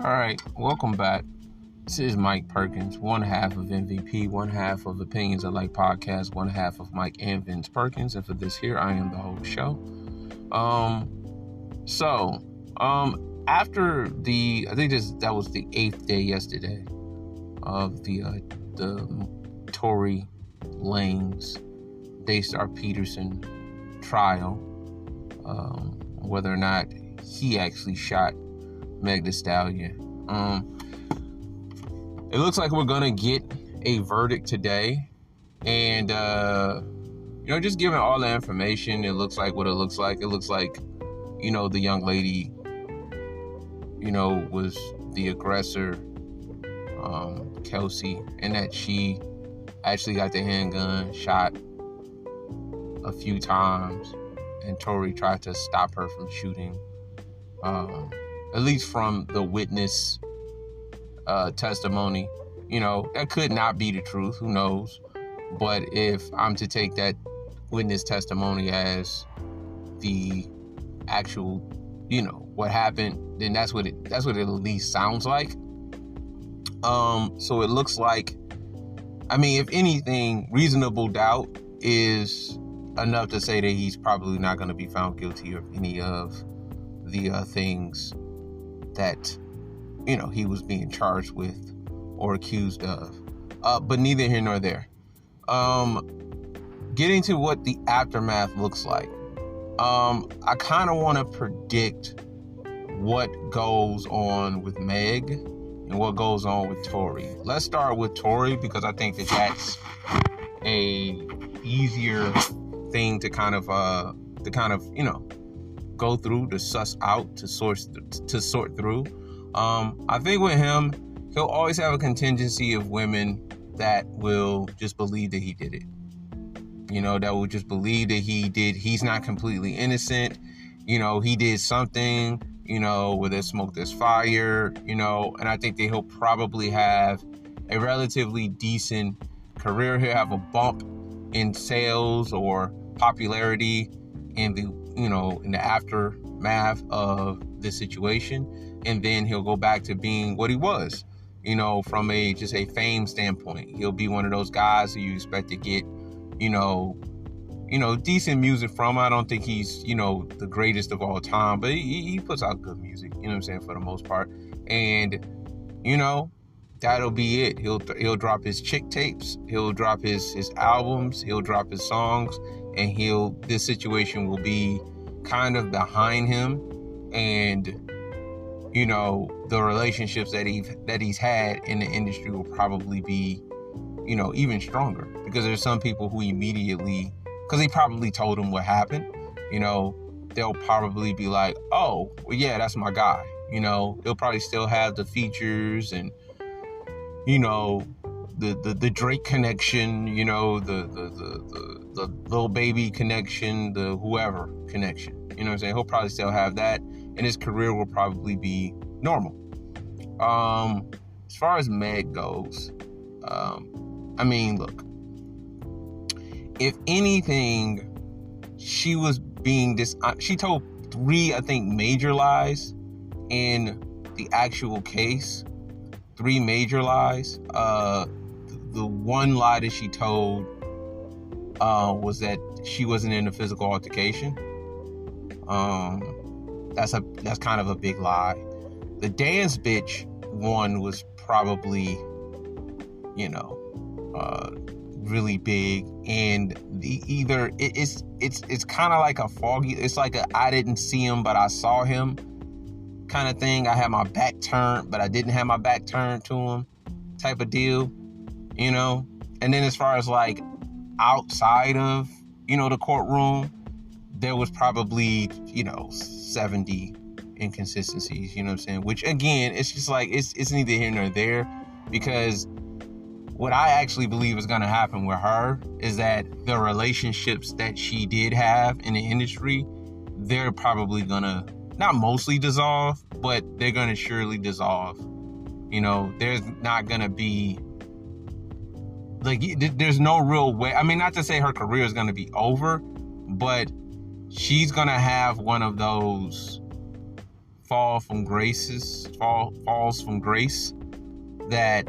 All right, welcome back. This is Mike Perkins, one half of MVP, one half of Opinions Alike Podcast, one half of Mike and Vince Perkins, and for this here, I am the whole show. After I think that was the 8th day yesterday of the Tory Lanez, Daystar Peterson trial, whether or not he actually shot Meg Thee Stallion. It looks like we're gonna get a verdict today, and just given all the information, it looks like what it looks like. It looks like, the young lady, was the aggressor, Kelsey, and that she actually got the handgun, shot a few times, and Tory tried to stop her from shooting. At least from the witness testimony, that could not be the truth. Who knows? But if I'm to take that witness testimony as the actual, what happened, then that's what it at least sounds like. So it looks like, if anything, reasonable doubt is enough to say that he's probably not going to be found guilty of any of the things that he was being charged with or accused of, but neither here nor there. Getting to what the aftermath looks like, I kind of want to predict what goes on with Meg and what goes on with Tory. Let's start with Tory, because I think that's a easier thing to kind of go through, to suss out, to sort through. I think with him, he'll always have a contingency of women that will just believe that he did it. That will just believe that he's not completely innocent. He did something, where there's smoke, there's fire, and I think that he'll probably have a relatively decent career. He'll have a bump in sales or popularity in the aftermath of the situation, and then he'll go back to being what he was, from a fame standpoint. He'll be one of those guys who you expect to get, decent music from. I don't think he's, the greatest of all time, but he puts out good music, for the most part. And, that'll be it. He'll drop his chick tapes, he'll drop his albums, he'll drop his songs, and this situation will be kind of behind him. And, the relationships that he's had in the industry will probably be, even stronger, because there's some people who immediately, because he probably told them what happened, they'll probably be like, oh, well, yeah, that's my guy. They'll probably still have the features and, the Drake connection, the Lil Baby connection, the whoever connection. He'll probably still have that, and his career will probably be normal. As far as Meg goes, look, if anything, she was being she told 3, I think, major lies in the actual case. 3 major lies. The one lie that she told was that she wasn't in a physical altercation. That's kind of a big lie. The dance bitch one was probably, really big, and it's kind of like a foggy. It's like I didn't see him, but I saw him kind of thing. I had my back turned, but I didn't have my back turned to him, type of deal, And then as far as like outside of, the courtroom, there was probably, 70 inconsistencies, which again, it's just like, it's neither here nor there, because what I actually believe is going to happen with her is that the relationships that she did have in the industry, they're probably going to not mostly dissolve, but they're going to surely dissolve. There's not going to be, there's no real way. Not to say her career is going to be over, but she's going to have one of those falls from grace that,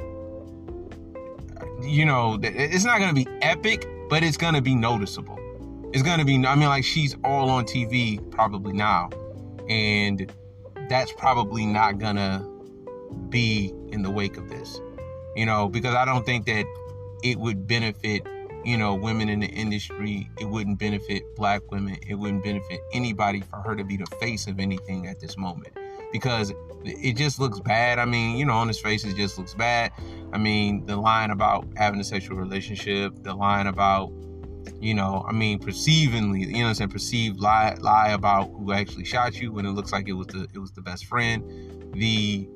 you know, it's not going to be epic, but it's going to be noticeable. It's going to be, I mean, like, she's all on TV probably now, and that's probably not going to be in the wake of this, you know, because I don't think that it would benefit, you know, women in the industry. It wouldn't benefit black women. It wouldn't benefit anybody for her to be the face of anything at this moment, because it just looks bad. I mean, you know, on his face, it just looks bad. I mean, the line about having a sexual relationship, the line about, you know, I mean, perceived lie about who actually shot you when it looks like it was the best friend. The,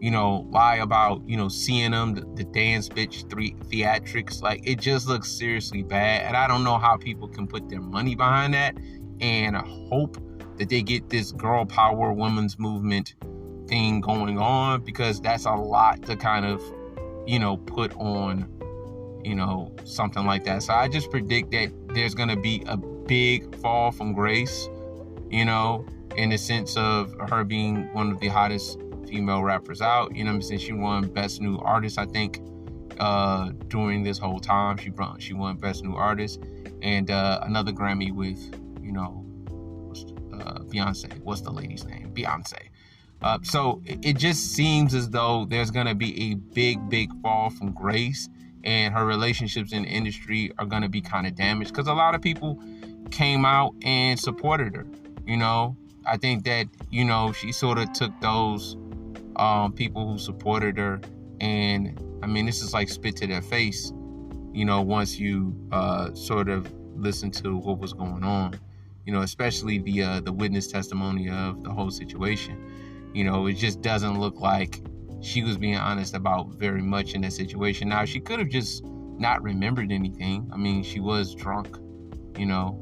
you know, lie about, you know, seeing them, the dance bitch theatrics, like, it just looks seriously bad. And I don't know how people can put their money behind that and hope that they get this girl power women's movement thing going on, because that's a lot to kind of, you know, put on, you know, something like that. So I just predict that there's going to be a big fall from grace, you know, in the sense of her being one of the hottest female rappers out. You know what I'm saying? She won Best New Artist, I think, during this whole time. She won Best New Artist, and another Grammy with, you know, Beyonce. What's the lady's name? Beyonce. So it just seems as though there's going to be a big fall from grace, and her relationships in the industry are going to be kind of damaged, because a lot of people came out and supported her. You know, I think that, you know, she sort of took those people who supported her, and I mean, this is like spit to their face, you know, once you sort of listen to what was going on, you know, especially the witness testimony of the whole situation. You know, it just doesn't look like she was being honest about very much in that situation. Now, she could have just not remembered anything. I mean, she was drunk, you know,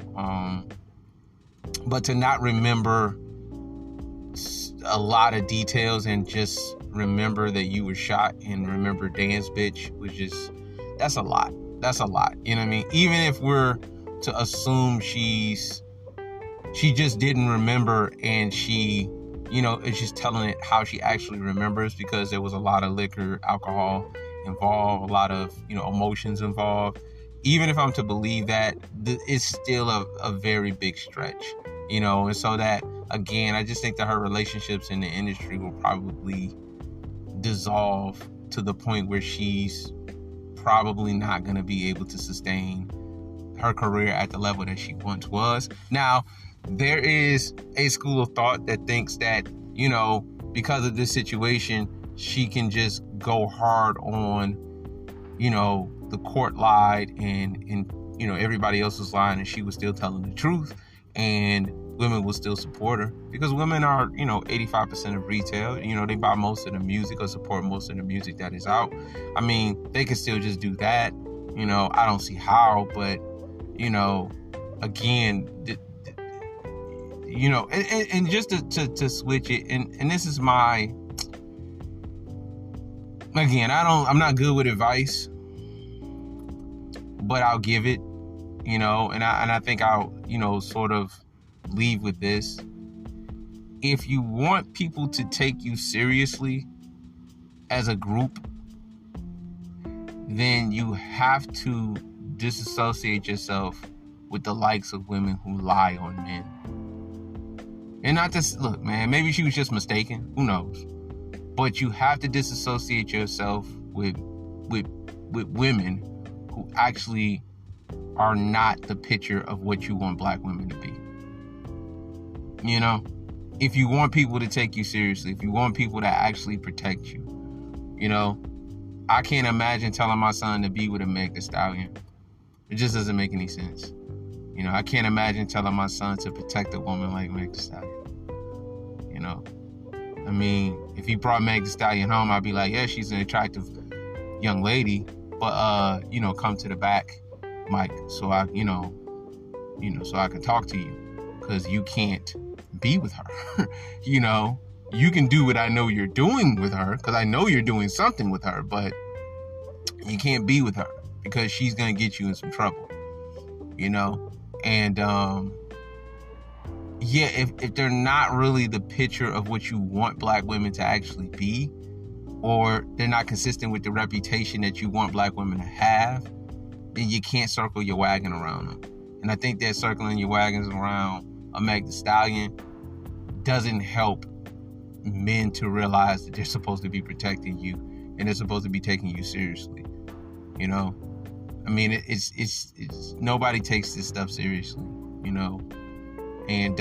but to not remember a lot of details and just remember that you were shot and remember dance bitch was just, that's a lot. That's a lot. You know what I mean? Even if we're to assume she just didn't remember, and she, you know, it's just telling it how she actually remembers, because there was a lot of liquor, alcohol involved, a lot of, you know, emotions involved. Even if I'm to believe that, it's still a very big stretch, you know. And so that, again, I just think that her relationships in the industry will probably dissolve to the point where she's probably not going to be able to sustain her career at the level that she once was. Now, there is a school of thought that thinks that, you know, because of this situation, she can just go hard on, you know, the court lied and you know, everybody else was lying, and she was still telling the truth, and women will still support her, because women are, you know, 85% of retail. You know, they buy most of the music or support most of the music that is out. I mean, they can still just do that. You know, I don't see how, but, you know, again, you know, and just to switch it, and this is my, again, I'm not good with advice, but I'll give it, you know, and I think I'll, you know, sort of leave with this. If you want people to take you seriously as a group, then you have to disassociate yourself with the likes of women who lie on men. And not just, look, man, maybe she was just mistaken. Who knows? But you have to disassociate yourself with women who actually are not the picture of what you want black women to be. You know? If you want people to take you seriously, if you want people to actually protect you, you know, I can't imagine telling my son to be with a Meg Thee Stallion. It just doesn't make any sense. You know, I can't imagine telling my son to protect a woman like Meg Thee Stallion. You know, I mean, if he brought Meg Thee Stallion home, I'd be like, yeah, she's an attractive young lady, but you know, come to the back, Mike, so I, you know, so I can talk to you, because you can't be with her. You know, you can do what I know you're doing with her, because I know you're doing something with her, but you can't be with her because she's gonna get you in some trouble. You know, and yeah, if they're not really the picture of what you want black women to actually be, or they're not consistent with the reputation that you want black women to have, then you can't circle your wagon around them. And I think that circling your wagons around a Meg Thee Stallion doesn't help men to realize that they're supposed to be protecting you and they're supposed to be taking you seriously. You know, I mean, it's nobody takes this stuff seriously. You know, and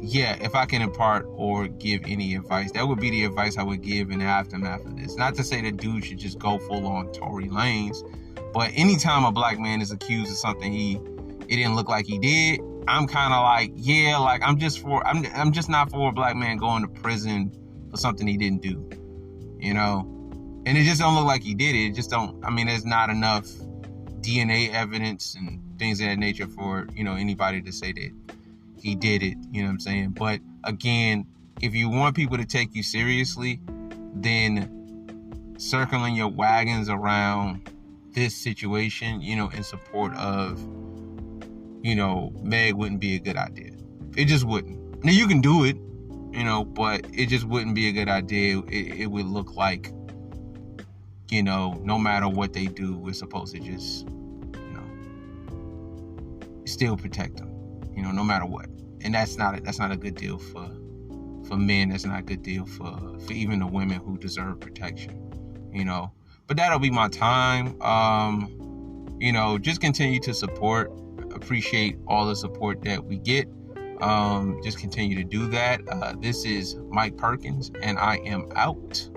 yeah, if I can impart or give any advice, that would be the advice I would give in the aftermath of this. Not to say that dude should just go full on Tory Lanez, but anytime a black man is accused of something it didn't look like he did, I'm kind of like, yeah, like I'm just not for a black man going to prison for something he didn't do, you know. And it just don't look like he did it. It just don't. I mean, there's not enough DNA evidence and things of that nature for, you know, anybody to say that he did it. You know what I'm saying? But again, if you want people to take you seriously, then circling your wagons around this situation, you know, in support of, you know, Meg wouldn't be a good idea. It just wouldn't. Now, you can do it, you know, but it just wouldn't be a good idea. It would look like, you know, no matter what they do, we're supposed to just, you know, still protect them, you know, no matter what. And that's not a good deal for men. That's not a good deal for even the women who deserve protection, you know. But that'll be my time. You know, just continue to support. Appreciate all the support that we get. Just continue to do that. This is Mike Perkins, and I am out.